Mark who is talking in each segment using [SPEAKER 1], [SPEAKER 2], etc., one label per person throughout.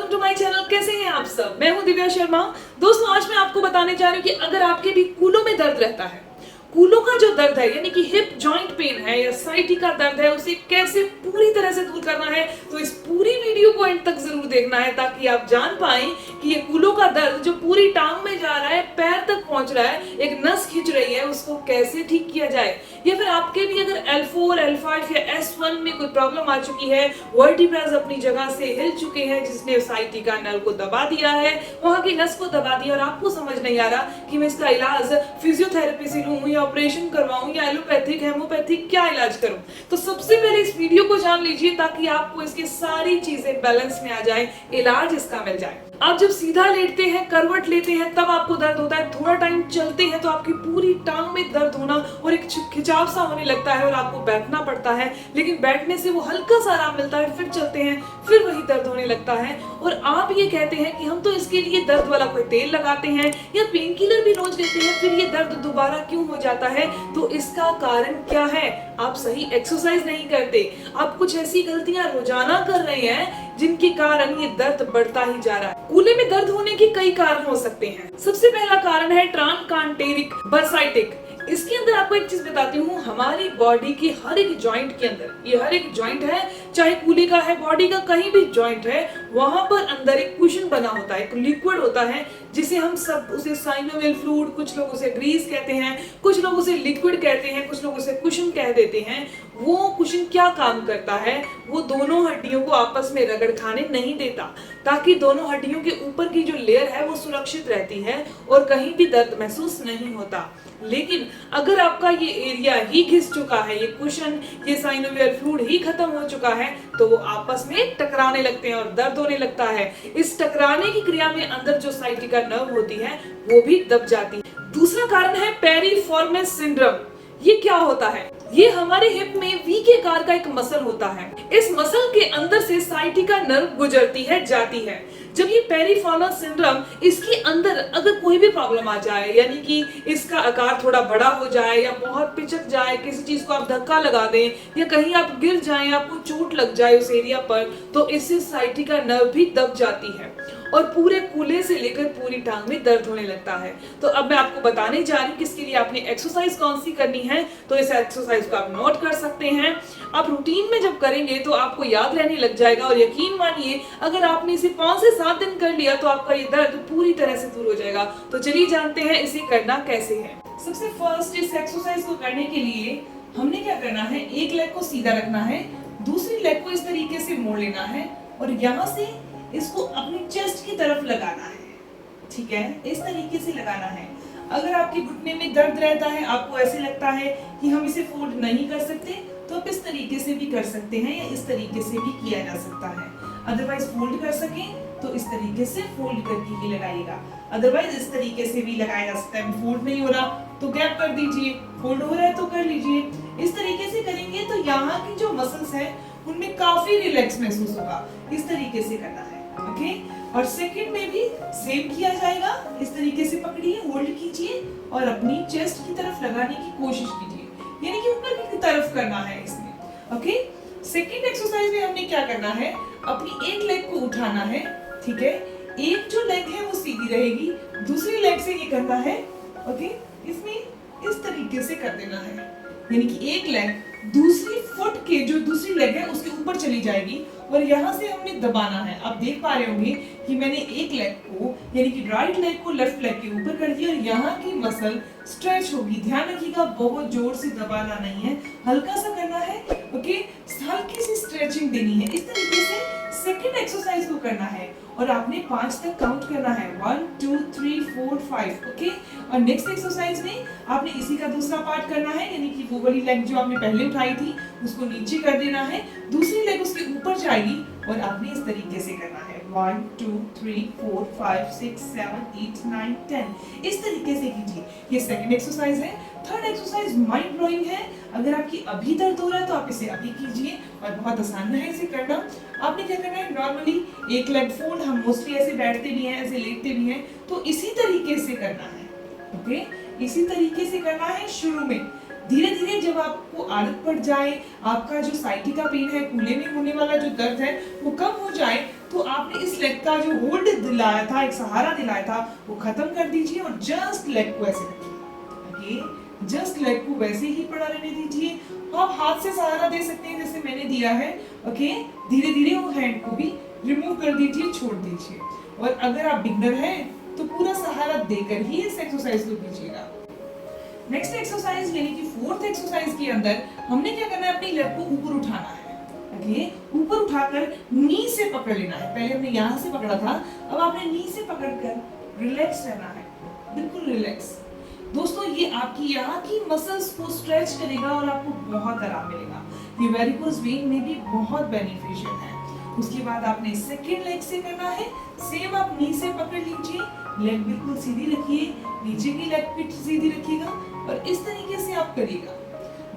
[SPEAKER 1] Welcome to my channel. कैसे हैं आप सब? मैं हूं दिव्या शर्मा। दोस्तों, आज मैं आपको बताने जा रही हूँ कि अगर आपके भी कूलों में दर्द रहता है, कूलों का जो दर्द है यानी कि हिप जॉइंट पेन है या साइटी का दर्द है, उसे कैसे पूरी तरह से दूर करना है, तो इस पूरी वीडियो को एंड तक जरूर देखना है ताकि आप जान पाएं कि ये कूलों का दर्द जो पूरी टांग में जा रहा है, पैर तक पहुंच रहा है, एक नस खींच रही है, उसको कैसे ठीक किया जाए। या फिर आपके भी अगर L4, L5 या S1 में कोई प्रॉब्लम आ चुकी है, वर्टिब्रास अपनी जगह से हिल चुके हैं, जिसने साइटिका नर्व को दबा दिया है, वहां की नस को दबा दिया और आपको समझ नहीं आ रहा कि मैं इसका इलाज फिजियोथेरेपी से लूं या ऑपरेशन करवाऊं या एलोपैथिक हेमोपैथिक क्या इलाज करूं, तो सबसे पहले इस वीडियो को जान लीजिए ताकि आपको इसकी सारी चीजें बैलेंस में आ जाए, इलाज इसका मिल जाए। आप जब सीधा लेटते हैं, करवट लेते हैं, तब आपको दर्द होता है। थोड़ा टाइम चलते हैं तो आपकी पूरी टांग में दर्द होना और एक खिंचाव सा होने लगता है और आपको बैठना पड़ता है, लेकिन बैठने से वो हल्का सा आराम मिलता है। फिर चलते हैं, फिर वही दर्द होने लगता है और आप ये कहते हैं कि हम तो इसके लिए दर्द वाला कोई तेल लगाते हैं या पेन किलर भी रोज लेते हैं, फिर ये दर्द दोबारा क्यों हो जाता है? तो इसका कारण क्या है? आप सही एक्सरसाइज नहीं करते, आप कुछ ऐसी गलतियां रोजाना कर रहे हैं जिनके कारण ये दर्द बढ़ता ही जा रहा है। कूल्हे में दर्द होने के कई कारण हो सकते हैं। सबसे पहला कारण है ट्रांसकांटेरिक बर्साइटिक। इसके अंदर आपको एक चीज बताती हूँ, हमारी बॉडी के हर एक जॉइंट के अंदर, ये हर एक जॉइंट है, चाहे कूल्हे का है, बॉडी का कहीं भी जॉइंट है, वहां पर अंदर एक कुशन बना होता है, एक लिक्विड होता है, जिसे हम सब उसे साइनोवियल फ्लूइड, कुछ लोग उसे ग्रीस कहते हैं, कुछ लोग उसे लिक्विड कहते हैं, कुछ लोग उसे कुशन कह देते हैं। वो कुशन क्या काम करता है? वो दोनों हड्डियों को आपस में रगड़ खाने नहीं देता, ताकि दोनों हड्डियों के ऊपर की जो लेयर है वो सुरक्षित रहती है और कहीं भी दर्द महसूस नहीं होता। लेकिन अगर आपका ये एरिया ही घिस चुका है, ये कुशन, ये साइनोवियल फ्लूइड ही खत्म हो चुका है, तो वो आपस में टकराने लगते हैं और दर्द होने लगता है। इस टकराने की क्रिया में अंदर जो साइटिका नर्व होती है वो भी दब जाती है। दूसरा कारण है पेरिफॉर्मिस सिंड्रोम। ये क्या होता है? ये हमारे हिप में वी के आकार का एक मसल होता है। इस मसल के अंदर से साइटिका नर्व गुजरती है, जाती है। जब ये पेरिफॉर्मिस सिंड्रोम, इसके अंदर अगर कोई भी प्रॉब्लम आ जाए, यानी कि इसका आकार थोड़ा बड़ा हो जाए या बहुत पिचक जाए, किसी चीज को आप धक्का लगा दें या कहीं आप गिर जाएं, आपको चोट लग जाए उस एरिया पर, तो इससे साइटिका नर्व भी दब जाती है और पूरे कूल्हे से लेकर पूरी टांग में दर्द होने लगता है। तो अब मैं आपको बताने जा रही हूँ किसके लिए आपने एक्सरसाइज कौन सी करनी है, तो इस एक्सरसाइज को आप नोट कर सकते हैं। आप रूटीन में जब करेंगे तो आपको याद रहने लग जाएगा और यकीन मानिए अगर आपने इसे 5 से 7 दिन कर लिया तो आपका ये दर्द पूरी तरह से दूर हो जाएगा। तो चलिए जानते हैं इसे करना कैसे है। सबसे फर्स्ट, इस एक्सरसाइज को करने के लिए हमने क्या करना है, एक लेग को सीधा रखना है, दूसरी लेग को इस तरीके से मोड़ लेना है और यहाँ से इसको अपनी चेस्ट की तरफ लगाना है। ठीक है, इस तरीके से लगाना है। अगर आपके घुटने में दर्द रहता है, आपको ऐसे लगता है कि हम इसे फोल्ड नहीं कर सकते, तो आप इस तरीके से भी कर सकते हैं या इस तरीके से भी किया जा सकता है। अदरवाइज फोल्ड कर सकें तो इस तरीके से फोल्ड करके ही लगाइएगा, अदरवाइज इस तरीके से भी लगाया जा सकता है। फोल्ड नहीं हो रहा तो गैप कर दीजिए, फोल्ड हो रहा है तो कर लीजिए। इस तरीके से करेंगे तो यहाँ की जो मसल्स है उनमें काफी रिलैक्स महसूस होगा। इस तरीके से करना है, ओके। और सेकंड में भी सेम किया जाएगा। इस तरीके से पकड़िए, होल्ड कीजिए और अपनी चेस्ट की तरफ लगाने की कोशिश कीजिए, यानी कि ऊपर की तरफ करना है इसमें, ओके। सेकंड एक्सरसाइज में हमने क्या करना है, अपनी एक लेग को उठाना है, ठीक है। एक जो लेग है वो सीधी रहेगी, दूसरी लेग से ये करना है, ओके। इसमें इस तरीके से कर देना है, यानी कि एक लेग दूसरी फुट के जो दूसरी लेग है उसके ऊपर चली जाएगी और यहाँ से हमने दबाना है। आप देख पा रहे होंगे कि मैंने एक लेग को, यानी कि राइट लेग को लेफ्ट लेग के ऊपर कर दिया और यहाँ की मसल स्ट्रेच होगी। ध्यान रखिएगा, बहुत जोर से दबाना नहीं है, हल्का सा करना है, ओके। हल्की सी स्ट्रेचिंग देनी है। इस तरीके से सेकंड एक्सरसाइज को करना है और आपने 5 तक काउंट करना है, 1 2 3 4 5, ओके। और नेक्स्ट एक्सरसाइज में आपने इसी का दूसरा पार्ट करना है, यानी कि वो वाली लेग जो आपने पहले उठाई थी उसको नीचे कर देना है, दूसरी लेग उसके ऊपर जाएगी और आपने इस तरीके से करना है, 1 2 3 4 5 6 7 8 9 10। इस तरीके से कीजिए। ये सेकंड एक्सरसाइज है। थर्ड एक्सरसाइज माइंड ब्लोइंग है। अगर आपकी अभी दर्द हो रहा है तो आप इसे अभी कीजिए और बहुत आसान है इसे करना। आपने क्या करना है, नॉर्मली एक लेग फोल्ड, हम मोस्टली ऐसे बैठते भी हैं, ऐसे लेटते भी हैं, तो इसी तरीके से करना है, ओके। इसी तरीके से करना है शुरू में। धीरे धीरे जब आपको आदत पड़ जाए, आपका जो साइटिका पेन है, कूल्हे में होने वाला जो दर्द है वो कम हो जाए, तो आपने इस लेग का जो होल्ड दिलाया था, एक सहारा दिलाया था, वो खत्म कर दीजिए और जस्ट लेग को ऐसे रखिए। ओके, जस्ट लेग को वैसे ही पड़ा रहने दीजिए। आप हाथ से सहारा दे सकते हैं जैसे मैंने दिया है। ओके, धीरे धीरे वो हैंड को भी रिमूव कर दीजिए, छोड़ दीजिए। और अगर आप बिगनर हैं तो पूरा सहारा देकर ही इस एक्सरसाइज को कीजिएगा। नेक्स्ट एक्सरसाइज यानी कि फोर्थ एक्सरसाइज के अंदर हमने क्या करना है, अपनी लेग को ऊपर उठाना है। ओके, ऊपर उठाकर नी से पकड़ लेना है। पहले हमने यहाँ से पकड़ा था, अब आपने नी से पकड़कर रिलैक्स रहना है, बिल्कुल रिलैक्स। दोस्तों ये आपकी यहाँ की मसल्स को स्ट्रेच करेगा और आपको बहुत आराम मिलेगा। ये वेरिकोज वेन में भी बहुत बेनिफिशियल है। उसके बाद आपने सेकेंड लेग से करना है। सेम आप नी से पकड़ लीजिए, लेग बिल्कुल सीधी रखिए, नीचे की लेग भी सीधी रखिएगा और इस तरीके से आप करिएगा।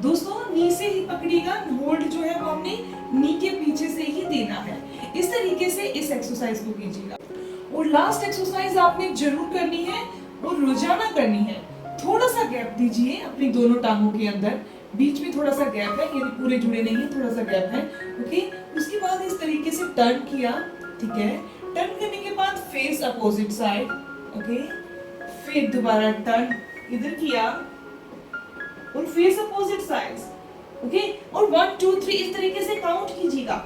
[SPEAKER 1] दोस्तों नी से ही पकड़िएगा, होल्ड जो है वो हमने नी के पीछे से ही देना है। इस तरीके से इस एक्सरसाइज को कीजिएगा। और लास्ट एक्सरसाइज आपने जरूर करनी है और रोजाना करनी है। थोड़ा सा गैप दीजिए अपनी दोनों टांगों के अंदर, बीच में थोड़ा सा गैप है, यानी पूरे जुड़े नहीं है, थोड़ा सा गैप है। ओके, उसके बाद इस तरीके से टर्न किया, ठीक है। टर्न करने के बाद फेस अपोजिट साइड, ओके, फिर दोबारा टर्न इधर किया और फेस अपोजिट साइड्स, ओके। और 1 2 3 इस तरीके से काउंट कीजिएगा।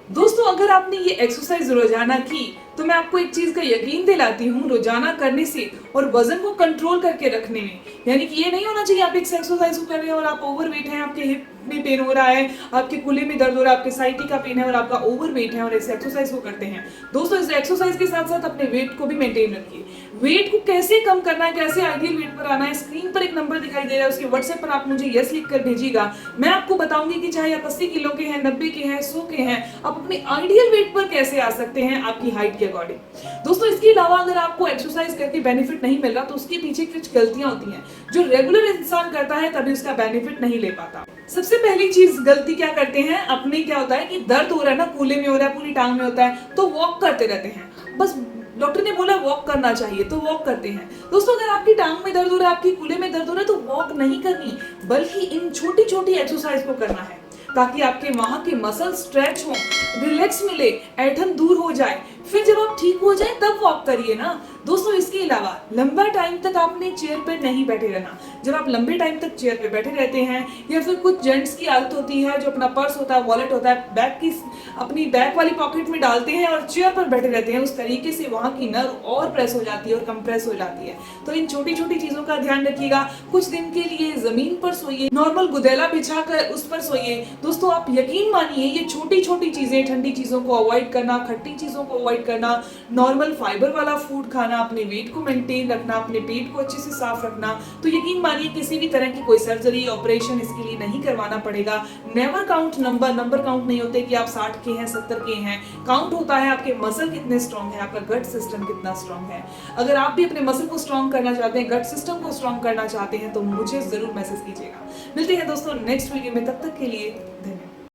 [SPEAKER 1] दोस्तों अगर आपने ये एक्सरसाइज रोजाना की तो मैं आपको एक चीज का यकीन दिलाती हूँ, रोजाना करने से और वजन को कंट्रोल करके रखने में, यानी कि ये नहीं होना चाहिए आप इस एक्सरसाइज को कर रहे हैं और आप ओवरवेट हैं, आपके हिप में पेन हो रहा है, आपके कूल्हे में दर्द हो रहा है, आपके साइटी का पेन है और आपका ओवरवेट है और इस एक्सरसाइज को करते हैं। दोस्तों इस एक्सरसाइज के साथ साथ अपने वेट को भी मेंटेन रखिए। वेट को कैसे कम करना है, कैसे आइडियल वेट पर आना है, स्क्रीन पर एक नंबर दिखाई दे रहा है, उसके व्हाट्सएप पर आप मुझे यस लिख कर भेजिएगा। मैं आपको बताऊंगी कि चाहे आप 80 किलो के हैं, 90 के हैं, 100 के हैं, आप अपने आइडियल वेट पर कैसे आ सकते हैं आपकी हाइट के अकॉर्डिंग। दोस्तों इसके अलावा अगर आपको एक्सरसाइज करके बेनिफिट नहीं मिल रहा तो उसके पीछे कुछ गलतियां होती हैं जो रेगुलर इंसान करता है तभी उसका बेनिफिट नहीं ले पाता। सबसे पहली चीज गलती क्या करते हैं, अपने क्या होता है कि दर्द हो रहा है ना, कूल्हे में हो रहा है, पूरी टांग में होता है, तो वॉक करते रहते हैं। बस डॉक्टर ने बोला वॉक करना चाहिए तो वॉक करते हैं। दोस्तों अगर आपकी टांग में दर्द हो रहा है, आपकी कूल्हे में दर्द हो रहा है तो वॉक नहीं करनी, बल्कि इन छोटी छोटी एक्सरसाइज को करना है ताकि आपके वहां के मसल स्ट्रेच हो, रिलैक्स मिले, ऐंठन दूर हो जाए। फिर जब आप ठीक हो जाए तब वॉक करिए ना। दोस्तों इसके अलावा लंबा टाइम तक आपने चेयर पर नहीं बैठे रहना। जब आप लंबे टाइम तक चेयर पे बैठे रहते हैं या फिर कुछ जेंट्स की आदत होती है जो अपना पर्स होता है, वॉलेट होता है, बैग की अपनी बैक वाली पॉकेट में डालते हैं और चेयर पर बैठे रहते हैं, उस तरीके से वहां की नर्व और प्रेस हो जाती है और कंप्रेस हो जाती है। तो इन छोटी छोटी चीजों का ध्यान रखिएगा। कुछ दिन के लिए जमीन पर सोइए, नॉर्मल गुदेला बिछाकर उस पर सोइए। दोस्तों आप यकीन मानिए ये छोटी छोटी चीजें, ठंडी चीजों को अवॉइड करना, खट्टी चीजों को अवॉइड करना, नॉर्मल फाइबर वाला फूड खाना, अपने वेट को मेंटेन रखना, अपने पेट को अच्छे से साफ रखना, तो यकीन मानिए किसी भी तरह की कोई सर्जरी, ऑपरेशन इसके लिए नहीं करवाना पड़ेगा। नेवर काउंट नंबर काउंट नहीं होते कि आप 60 के हैं, 70 के हैं। काउंट होता है आपके मसल कितने स्ट्रॉन्ग है, आपका गट सिस्टम कितना स्ट्रॉन्ग है। अगर आप भी अपने मसल को स्ट्रॉन्ग करना चाहते हैं, गट सिस्टम को स्ट्रॉन्ग करना चाहते हैं तो मुझे जरूर मैसेज कीजिएगा। मिलते हैं दोस्तों नेक्स्ट वीडियो में, तब तक के लिए धन्यवाद।